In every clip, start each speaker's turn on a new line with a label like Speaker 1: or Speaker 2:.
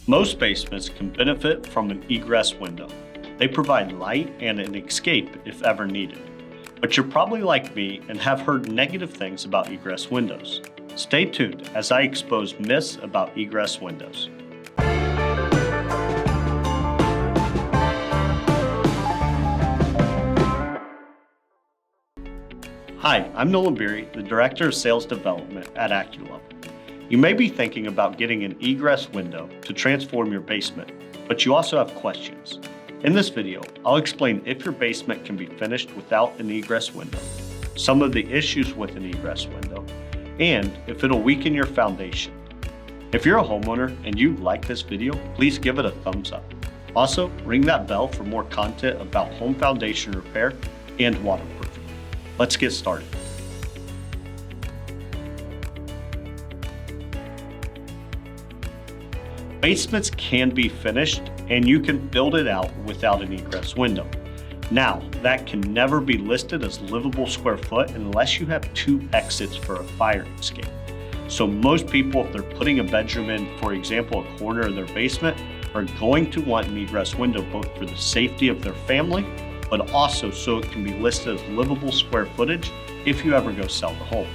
Speaker 1: Most basements can benefit from an egress window. They provide light and an escape if ever needed. But you're probably like me and have heard negative things about egress windows. Stay tuned as I expose myths about egress windows. Hi, I'm Nolan Beery, the Director of Sales Development at Acculevel. You may be thinking about getting an egress window to transform your basement, but you also have questions. In this video, I'll explain if your basement can be finished without an egress window, some of the issues with an egress window, and if it'll weaken your foundation. If you're a homeowner and you like this video, please give it a thumbs up. Also, ring that bell for more content about home foundation repair and waterproofing. Let's get started. Basements can be finished and you can build it out without an egress window. Now, that can never be listed as livable square foot unless you have two exits for a fire escape. So most people, if they're putting a bedroom in, for example, a corner of their basement, are going to want an egress window both for the safety of their family, but also so it can be listed as livable square footage if you ever go sell the home.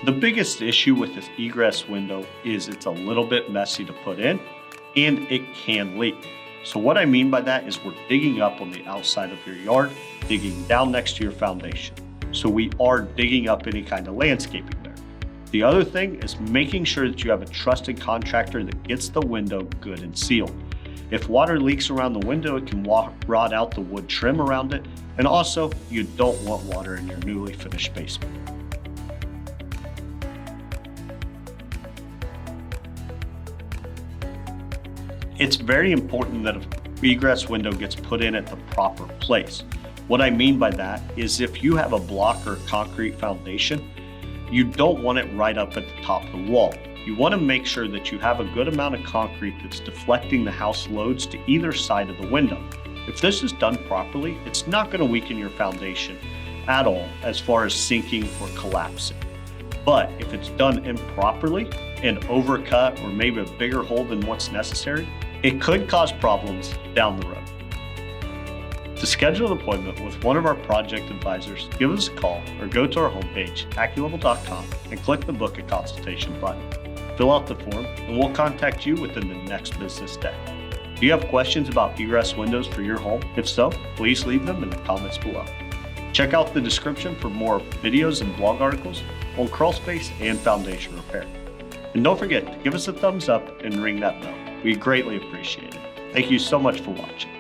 Speaker 1: The biggest issue with this egress window is it's a little bit messy to put in and it can leak. So what I mean by that is we're digging up on the outside of your yard, digging down next to your foundation. So we are digging up any kind of landscaping there. The other thing is making sure that you have a trusted contractor that gets the window good and sealed. If water leaks around the window, it can rot out the wood trim around it. And also, you don't want water in your newly finished basement. It's very important that an egress window gets put in at the proper place. What I mean by that is if you have a block or concrete foundation, you don't want it right up at the top of the wall. You want to make sure that you have a good amount of concrete that's deflecting the house loads to either side of the window. If this is done properly, it's not going to weaken your foundation at all as far as sinking or collapsing. But if it's done improperly and overcut or maybe a bigger hole than what's necessary, it could cause problems down the road. To schedule an appointment with one of our project advisors, give us a call or go to our homepage, Acculevel.com, and click the Book a Consultation button. Fill out the form, and we'll contact you within the next business day. Do you have questions about egress windows for your home? If so, please leave them in the comments below. Check out the description for more videos and blog articles on crawl space and foundation repair. And don't forget to give us a thumbs up and ring that bell. We greatly appreciate it. Thank you so much for watching.